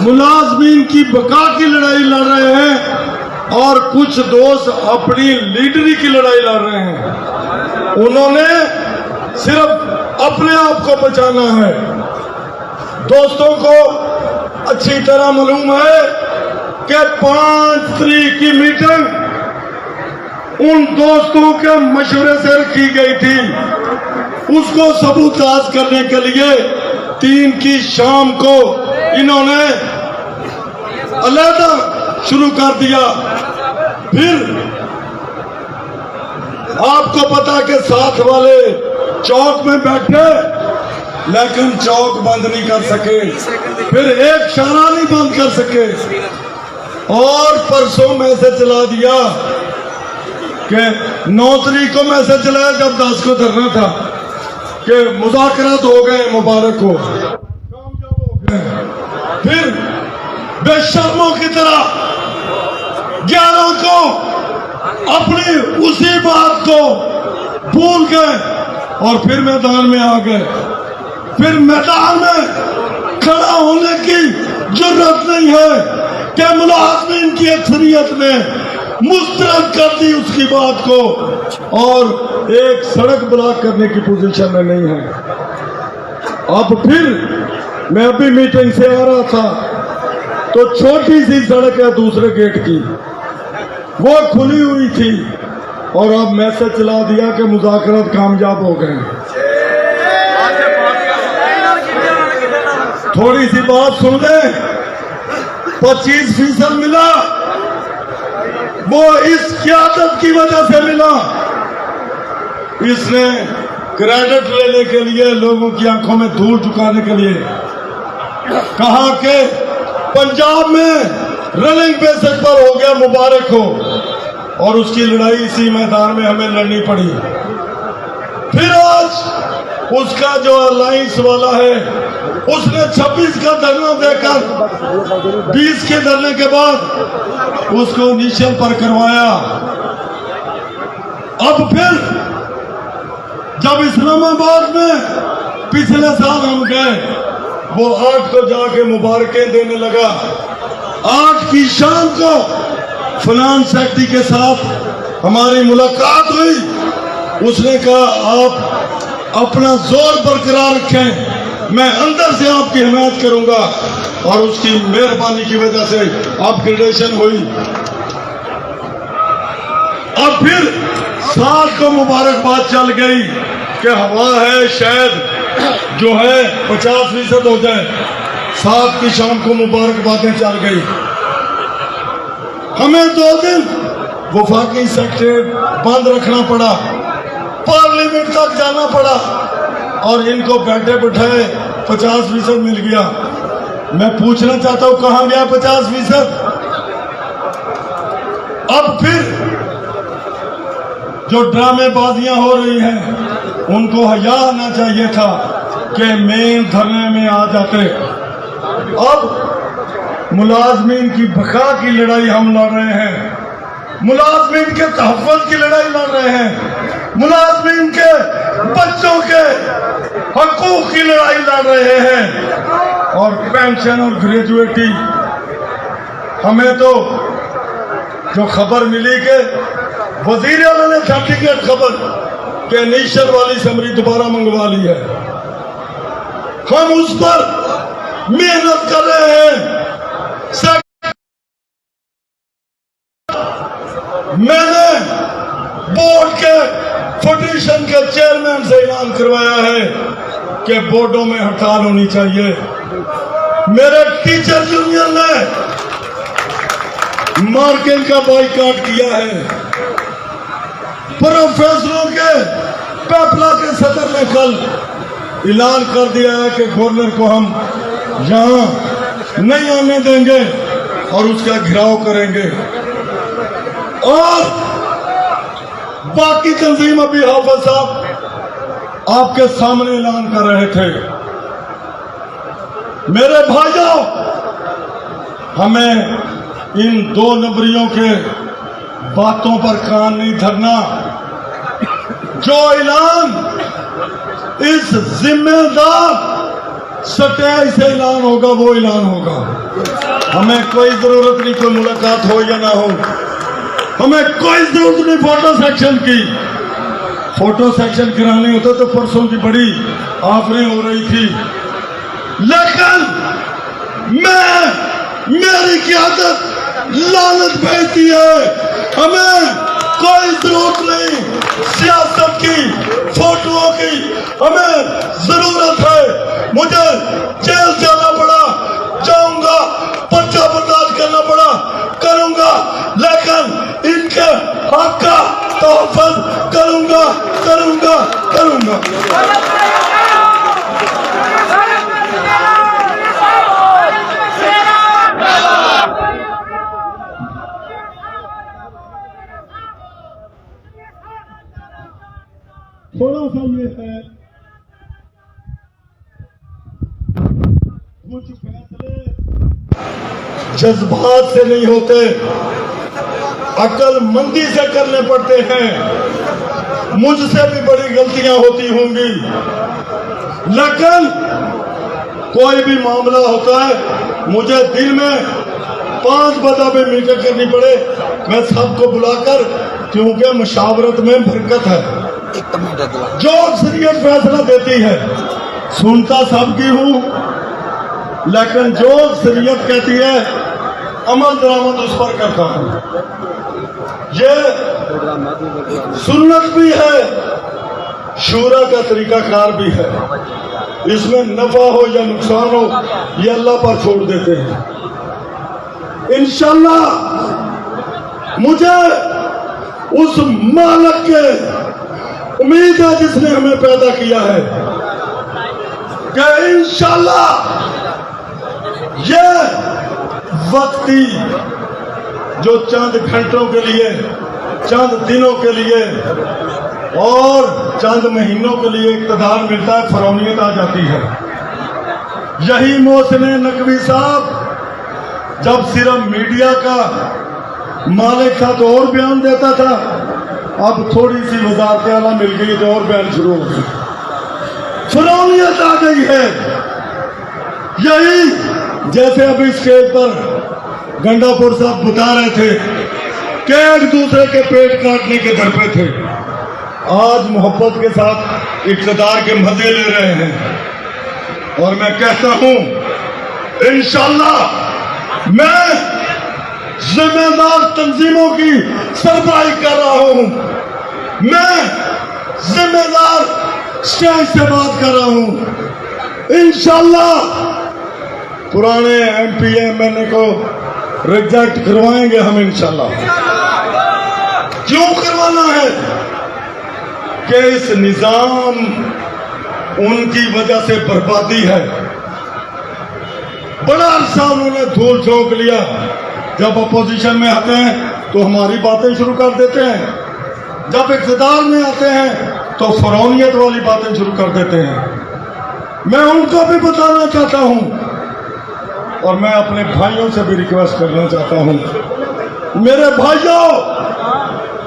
मुलाजमीन की बका की लड़ाई लड़ रहे हैं और कुछ दोस्त अपनी लीडरी की लड़ाई लड़ रहे हैं। उन्होंने सिर्फ अपने आप को बचाना है। दोस्तों को अच्छी तरह मालूम है कि 5 तारीख की मीटिंग उन दोस्तों के मशवरे से रखी गई थी। उसको सबूताज करने के लिए 3 की शाम को इन्होंने अलहदा शुरू कर दिया। फिर आपको पता कि साथ वाले चौक में बैठे लेकिन चौक बंद नहीं कर सके, फिर एक शारा नहीं बंद कर सके और परसों मैसेज चला दिया कि 9 तारीख को मैसेज चलाया जब 10 को धरना था कि मुज़ाकरात हो गए, मुबारक हो, कामयाब हो गए। फिर बेशर्मों की तरह 11 को अपनी उसी बात को भूल गए और फिर मैदान में आ गए। फिर मैदान में खड़ा होने की जरूरत नहीं है कि मुलाजमीन की अक्सरियत ने मुस्तरद कर दी उसकी बात को और एक सड़क ब्लॉक करने की पोजीशन में नहीं है। अब फिर मैं अभी मीटिंग से आ रहा था तो छोटी सी सड़क है दूसरे गेट की, वो खुली हुई थी और अब मैसेज चला दिया कि मुज़ाकरात कामयाब हो गए। थोड़ी सी बात सुन ले, 25% मिला, वो इस क़यादत की वजह से मिला। इसने क्रेडिट लेने के लिए, लोगों की आंखों में धूल झुकाने के लिए कहा कि पंजाब में रनिंग बेसिस पर हो गया, मुबारक हो, और उसकी लड़ाई इसी मैदान में हमें लड़नी पड़ी। फिर आज उसका जो अलायंस वाला है उसने 26 का धरना देकर 20 के धरने के बाद उसको इनिशियल पर करवाया। अब फिर जब इस्लामाबाद में पिछले साल हम गए, वो 8 को जाके मुबारकें देने लगा। 8 की शाम को फाइनेंस सेक्रेटरी के साथ हमारी मुलाकात हुई। उसने कहा आप अपना जोर बरकरार रखें, मैं अंदर से आपकी हिमायत करूंगा, और उसकी मेहरबानी की वजह से अपग्रेडेशन हुई। अब फिर 7 को मुबारकबाद चल गई कि हवा है शायद जो है 50% हो जाए। 7 की शाम को मुबारकबादें चल गई। हमें 2 दिन वफाकी सेक्रेटरीट बंद रखना पड़ा, पार्लियामेंट तक जाना पड़ा, और इनको बैठे बिठाए 50% मिल गया। मैं पूछना चाहता हूं कहां गया 50%? अब फिर जो ड्रामेबाजियां हो रही हैं उनको हया आना चाहिए था कि मेन धरने में आ जाते। अब मुलाजमीन की बका की लड़ाई हम लड़ रहे हैं, मुलाजमीन के तहफ़्फ़ुज़ की लड़ाई लड़ रहे हैं, मुलाजमीन के बच्चों के हकूक़ की लड़ाई लड़ रहे हैं, और पेंशन और ग्रेजुएटी। हमें तो जो खबर मिली कि वज़ीर आला ने सर्टिफिकेट खबर कि इनिशियल वाली समरी दोबारा मंगवा ली है, हम उस पर मेहनत कर रहे हैं। मैंने बोर्ड के फेडरेशन के चेयरमैन से ऐलान करवाया है कि बोर्डों में हड़ताल होनी चाहिए। मेरे टीचर यूनियन ने मार्किंग का बाइकाट किया है। प्रोफेसरों के पेपला के सदर ने कल ऐलान कर दिया है कि गवर्नर को हम यहाँ नहीं आने देंगे और उसका घेराव करेंगे। और बाकी तंजीम अभी हाफिज साहब आपके सामने ऐलान कर रहे थे। मेरे भाइयों, हमें इन 2 नंबरियों के बातों पर कान नहीं धरना। जो ऐलान इस जिम्मेदार स्टेज से ऐलान होगा, वो ऐलान होगा। हमें कोई जरूरत नहीं कोई मुलाकात हो या ना हो, हमें कोई जरूरत नहीं फोटो सेक्शन की। फोटो सेक्शन कराने होता तो परसों की बड़ी आफरें हो रही थी, लेकिन मेरी क़यादत लानत भेजती है। हमें कोई जरूरत नहीं सियासत की, फोटोओं की, हमें जरूरत है। मुझे जेल जाना पड़ा जाऊंगा, पर्चा बर्दाश्त करना पड़ा करूंगा, लेकिन इनके हक का तहफ़्फ़ुज़ करूंगा करूंगा करूंगा। थोड़ा सा ये है, कुछ फैसले जज्बात से नहीं होते, अक्लमंदी से करने पड़ते हैं। मुझसे भी बड़ी गलतियां होती होंगी, लेकिन कोई भी मामला होता है, मुझे दिन में 5 बदाबे मीटिंग करनी पड़े, मैं सबको बुलाकर, क्योंकि मुशावरत में बरकत है। जो अक्सरियत फैसला देती है, सुनता सबकी हूं, लेकिन जो अक्सरियत कहती है अमल दरामद उस पर करता हूं। ये सुन्नत भी है, शूरा का तरीकाकार भी है। इसमें नफा हो या नुकसान हो, ये अल्लाह पर छोड़ देते हैं। इंशाअल्लाह मुझे उस मालिक के उम्मीद है जिसने हमें पैदा किया है कि इंशाअल्लाह ये वक्ती जो चंद घंटों के लिए, चंद दिनों के लिए और चंद महीनों के लिए इक़्तिदार मिलता है, फ़िरौनियत आ जाती है। यही मोहसिन नकवी साहब जब सिर्फ मीडिया का मालिक था तो और बयान देता था, अब थोड़ी सी वज़ारत आला मिल गई तो और बयान शुरू हो गई, फ़िरौनियत आ गई है। यही जैसे अभी स्टेज पर गंडापुर साहब बता रहे थे कि एक दूसरे के पेट काटने के दर पे थे, आज मोहब्बत के साथ इक़्तिदार के मजे ले रहे हैं। और मैं कहता हूं इंशाअल्लाह मैं जिम्मेदार तंजीमों की सरबराही कर रहा हूं, मैं जिम्मेदार स्टेज से बात कर रहा हूं। इंशाअल्लाह पुराने एमपी एमएलए को रिजेक्ट करवाएंगे हम इंशाअल्लाह। क्यों करवाना है कि इस निजाम उनकी वजह से बर्बादी है। बड़ा अरसा उन्होंने धूल झोंक लिया, जब अपोजिशन में आते हैं तो हमारी बातें शुरू कर देते हैं, जब इक़्तिदार में आते हैं तो फ़िरौनियत वाली बातें शुरू कर देते हैं। मैं उनको भी बताना चाहता हूं और मैं अपने भाइयों से भी रिक्वेस्ट करना चाहता हूं, मेरे भाइयों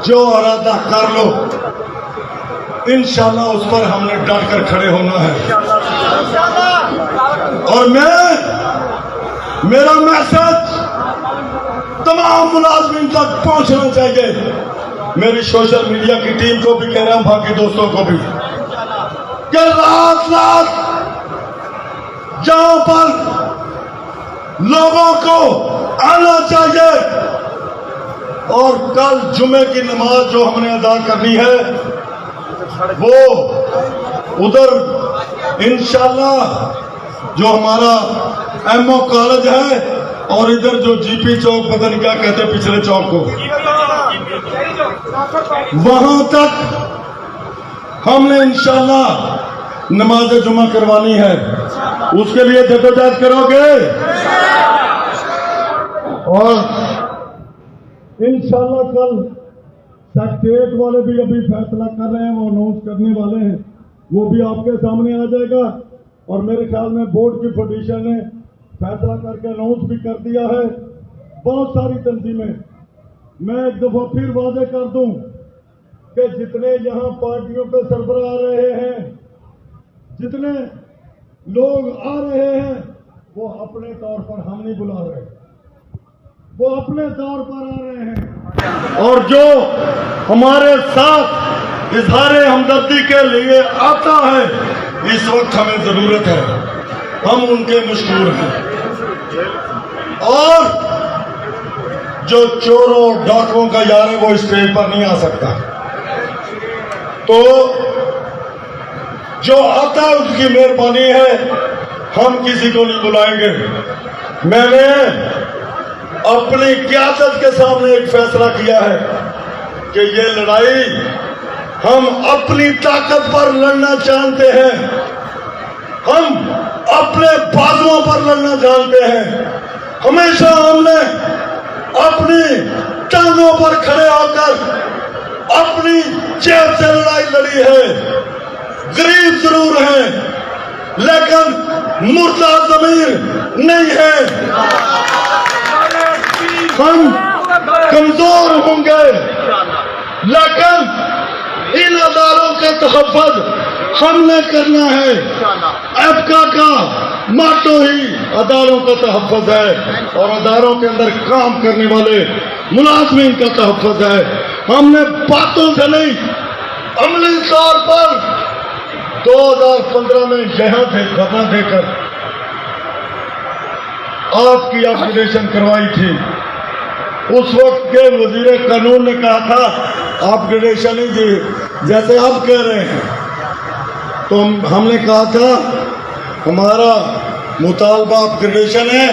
जो इरादा कर लो इंशाअल्लाह उस पर हमने डट कर खड़े होना है। और मेरा मैसेज तमाम मुलाजमीन तक पहुंचना चाहिए, मेरी सोशल मीडिया की टीम को भी कह रहा हूं, बाकी दोस्तों को भी, कि रात रात जहां पर लोगों को आना चाहिए और कल जुमे की नमाज जो हमने अदा करनी है वो उधर इंशाअल्लाह जो हमारा एमओ कॉलेज है और इधर जो जीपी चौक पता नहीं क्या कहते हैं पिछले चौक को, वहां तक हमने इंशाअल्लाह नमाज जुमा करवानी है। उसके लिए जद्दोजहद करोगे और इंशाअल्लाह कल सेक्रेटरीट वाले भी अभी फैसला कर रहे हैं, वो अनाउंस करने वाले हैं, वो भी आपके सामने आ जाएगा। और मेरे ख्याल में बोर्ड की पटिशन ने फैसला करके अनाउंस भी कर दिया है। बहुत सारी तंजीमें, मैं एक दफा फिर वादे कर दूं कि जितने यहां पार्टियों पे सरबराह आ रहे हैं, जितने لوگ آ رہے ہیں، وہ اپنے طور پر ہم نہیں بلا رہے، وہ اپنے طور پر آ رہے ہیں، اور جو ہمارے ساتھ اظہار ہمدردی کے لیے آتا ہے اس وقت ہمیں ضرورت ہے، ہم ان کے مشکور ہیں۔ اور جو چوروں ڈاکوؤں کا یار ہے وہ اسٹیج پر نہیں آ سکتا، تو جو آتا ہے اس کی مہربانی ہے، ہم کسی کو نہیں بلائیں گے۔ میں نے اپنی قیادت کے سامنے ایک فیصلہ کیا ہے کہ یہ لڑائی ہم اپنی طاقت پر لڑنا جانتے ہیں، ہم اپنے بازوؤں پر لڑنا جانتے ہیں۔ ہمیشہ ہم نے اپنی ٹانگوں پر کھڑے ہو کر اپنی جیب سے لڑائی لڑی ہے۔ غریب ضرور ہیں لیکن مردہ ضمیر نہیں ہے۔ ہم کمزور ہوں گے لیکن ان اداروں کا تحفظ ہم نے کرنا ہے۔ ایپکا کا ماٹو ہی اداروں کا تحفظ ہے اور اداروں کے اندر کام کرنے والے ملازمین کا تحفظ ہے۔ ہم نے باتوں سے نہیں، عملی طور پر 2015 میں یہاں سے دفعہ دے کر آپ کی اپگریڈیشن کروائی تھی۔ اس وقت کے وزیر قانون نے کہا تھا اپگریڈیشن ہی دی جیسے آپ کہہ رہے ہیں، تو ہم نے کہا تھا ہمارا مطالبہ اپگریڈیشن ہے،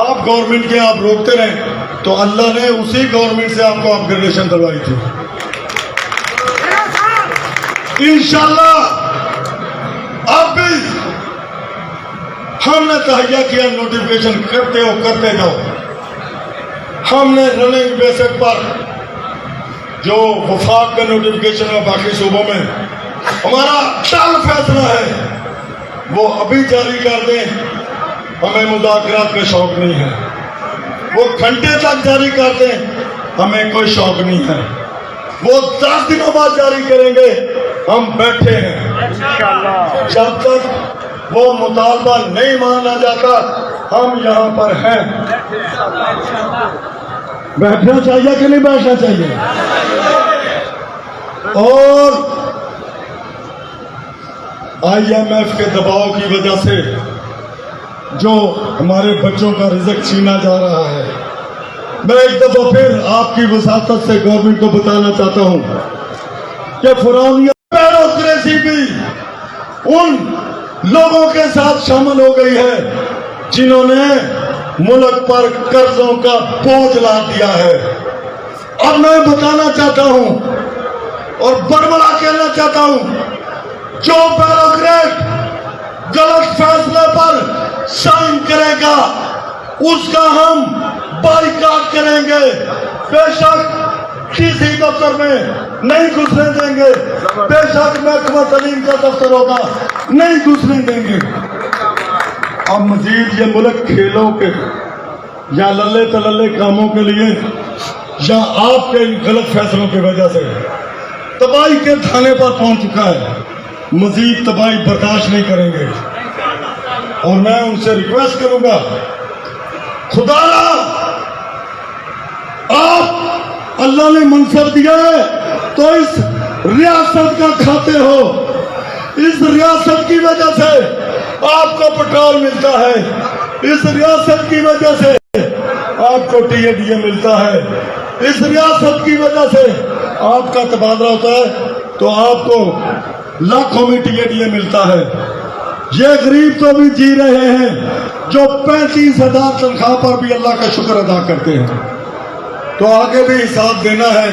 آپ گورنمنٹ کے آپ روکتے رہیں، تو اللہ نے اسی گورنمنٹ سے آپ کو اپگریڈیشن دلوائی تھی۔ انشاءاللہ اب بھی ہم نے تہیہ کیا، نوٹیفکیشن کرتے جاؤ۔ ہم نے رننگ بیسک پر جو وفاق کا نوٹیفکیشن ہے باقی صوبوں میں، ہمارا ٹال فیصلہ ہے وہ ابھی جاری کر دیں، ہمیں مذاکرات کا شوق نہیں ہے۔ وہ گھنٹے تک جاری کر دیں، ہمیں کوئی شوق نہیں ہے۔ وہ 10 دنوں بعد جاری کریں گے، ہم بیٹھے ہیں۔ جب تک وہ مطالبہ نہیں مانا جاتا ہم یہاں پر ہیں۔ بیٹھنا چاہیے کہ نہیں بیٹھنا چاہیے؟ اور IMF کے دباؤ کی وجہ سے جو ہمارے بچوں کا رزق چھینا جا رہا ہے، میں ایک دفعہ پھر آپ کی وساطت سے گورنمنٹ کو بتانا چاہتا ہوں کہ فرعونیت بیوروکریسی بھی ان لوگوں کے ساتھ شامل ہو گئی ہے جنہوں نے ملک پر قرضوں کا بوجھ لا دیا ہے۔ اور میں بتانا چاہتا ہوں اور بربلا کہنا چاہتا ہوں، جو بیوروکریٹ غلط فیصلے پر سائن کرے گا اس کا ہم بائیکاٹ کریں گے۔ بے شک کسی دفتر میں نہیں گھسنے دیں گے، بے شک محکمہ تعلیم کا دفتر ہوگا نہیں گھسنے دیں گے۔ اب مزید یہ ملک کھیلوں کے یا للے تللے کاموں کے لیے یا آپ کے غلط فیصلوں کی وجہ سے تباہی کے دھانے پر پہنچ چکا ہے، مزید تباہی برداشت نہیں کریں گے۔ اور میں ان سے ریکویسٹ کروں گا، خدا را آپ اللہ نے منصب دیا ہے تو اس ریاست کا کھاتے ہو، اس ریاست کی وجہ سے آپ کو پٹرول ملتا ہے، اس ریاست کی وجہ سے آپ کو TADA ملتا ہے، اس ریاست کی وجہ سے آپ کا تبادلہ ہوتا ہے تو آپ کو لاکھوں میں TADA ملتا ہے۔ یہ غریب تو بھی جی رہے ہیں جو 35,000 تنخواہ پر بھی اللہ کا شکر ادا کرتے ہیں۔ تو آگے بھی حساب دینا ہے،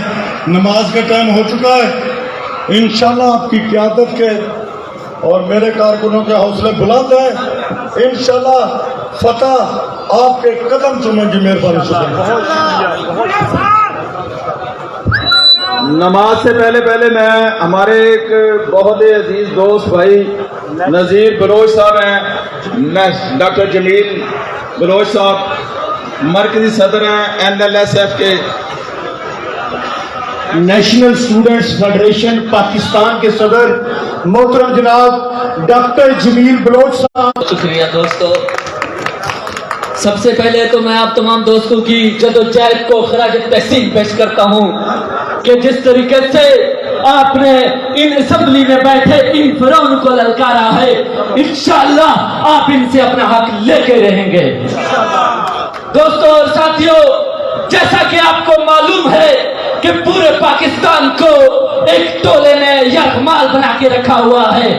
نماز کا ٹائم ہو چکا ہے۔ انشاءاللہ آپ کی قیادت کے اور میرے کارکنوں کے حوصلے بلند ہیں، انشاءاللہ فتح آپ کے قدم چومیں گی۔ مہربانی شکریہ۔ نماز سے پہلے میں ہمارے ایک بہت ہی عزیز دوست بھائی نذیر بلوچ صاحب ہیں، ڈاکٹر جمیل بلوچ صاحب مرکزی صدر ہیں NLSF کے، نیشنل اسٹوڈنٹس فیڈریشن پاکستان کے صدر मोहतरम जनाब डॉक्टर जमील बलोच साहब। शुक्रिया दोस्तों। सबसे पहले तो मैं आप तमाम दोस्तों की जदोजहद को खराज तहसीन पेश करता हूँ कि जिस तरीके से आपने इन असेंबली में बैठे इन फिरौन को ललकारा है, इंशाअल्लाह आप इनसे अपना हक लेके रहेंगे। दोस्तों और साथियों, जैसा कि आपको मालूम है कि पूरे पाकिस्तान को एक टोले ने यरगमाल बना के रखा हुआ है,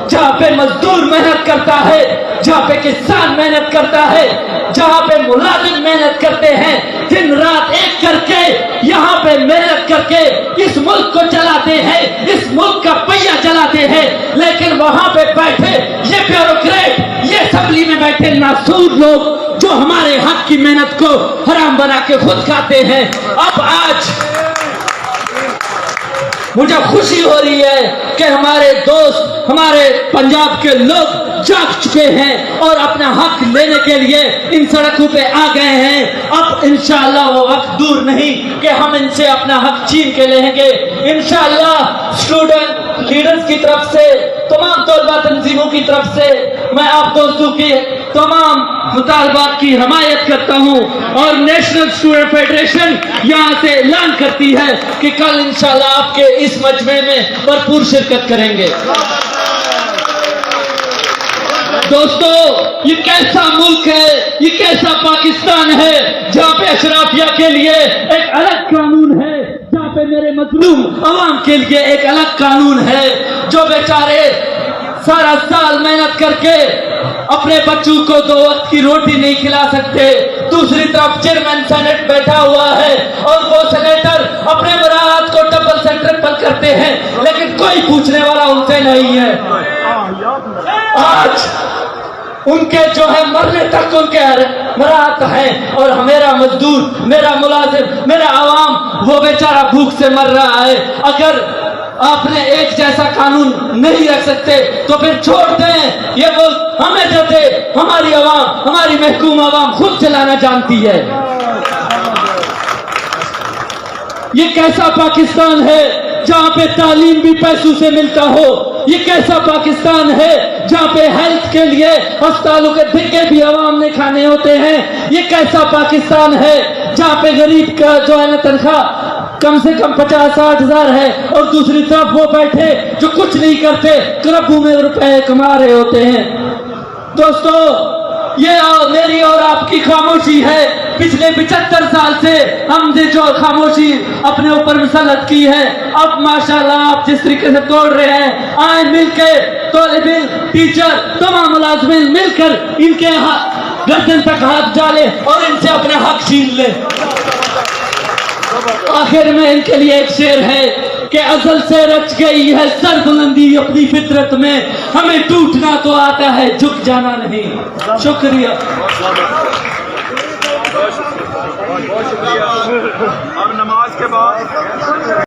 जहाँ पे मजदूर मेहनत करता है, जहाँ पे किसान मेहनत करता है, जहाँ पे मुलाजिम मेहनत करते हैं, दिन रात एक करके यहाँ पे मेहनत करके इस मुल्क को चलाते हैं, इस मुल्क का पहिया चलाते हैं, लेकिन वहाँ पे बैठे ये ब्यूरोक्रेट, ये असेंबली में बैठे नासूर लोग जो हमारे हक की मेहनत को हराम बना के खुद खाते हैं। अब आज मुझे खुशी हो रही है कि हमारे दोस्त, हमारे पंजाब के लोग जाग चुके हैं और अपना हक लेने के लिए इन सड़कों पे आ गए हैं। अब इंशाअल्लाह वो वक्त दूर नहीं कि हम इनसे अपना हक छीन के लेंगे। इंशाअल्लाह स्टूडेंट लीडर्स की तरफ से, तमाम तलबा तंजीमों की तरफ से मैं आप दोस्तों के तमाम मुतालबात की हिमायत करता हूँ और नेशनल स्टूडेंट फेडरेशन यहाँ से ऐलान करती है कि कल इंशाअल्लाह आपके इस मजमे में भरपूर शिरकत करेंगे। दोस्तों, ये कैसा मुल्क है, ये कैसा पाकिस्तान है जहाँ पे अशराफिया के लिए एक अलग कानून है, जहाँ पे मेरे मजलूम अवाम के लिए एक अलग कानून है, जो बेचारे सारा साल मेहनत करके अपने बच्चों को 2 वक्त की रोटी नहीं खिला सकते। दूसरी तरफ चेयरमैन सेनेट बैठा हुआ है और वो सेनेटर अपने मुराद को डबल से ट्रिपल करते हैं, लेकिन कोई पूछने वाला उनसे नहीं है। आज उनके जो है मरने तक उनके मुराद है और मेरा मजदूर, मेरा मुलाजिम, मेरा आवाम वो बेचारा भूख से मर रहा है। अगर आपने एक जैसा कानून नहीं रख सकते तो फिर छोड़ दें, ये मुल्क हमें दे दे, हमारी आवाम, हमारी महकूम आवाम खुद चलाना जानती है। ये कैसा पाकिस्तान है जहाँ पे तालीम भी पैसों से मिलता हो? ये कैसा पाकिस्तान है जहाँ पे हेल्थ के लिए अस्पतालों के धिक्के भी आवाम ने खाने होते हैं? ये कैसा पाकिस्तान है जहाँ पे गरीब का जो है ना तनख्वाह कम से कम 50-60 हजार है और दूसरी तरफ वो बैठे जो कुछ नहीं करते करोड़ों में रुपए कमा रहे होते हैं। दोस्तों, ये मेरी और आपकी खामोशी है। पिछले 75 साल से हमने जो खामोशी अपने ऊपर मुसल्लत की है, अब माशाल्लाह आप जिस तरीके से तोड़ रहे हैं, आए मिलके तौलिबिल, टीचर, तमाम मुलाजिमीन मिलकर इनके गर्दन तक हाथ डाले और इनसे अपना हक छीन ले। आखिर में इनके लिए एक शेर है कि अज़ल से रच गई है सरबुलंदी अपनी फितरत में, हमें टूटना तो आता है, झुक जाना नहीं। शुक्रिया। अब नमाज के बाद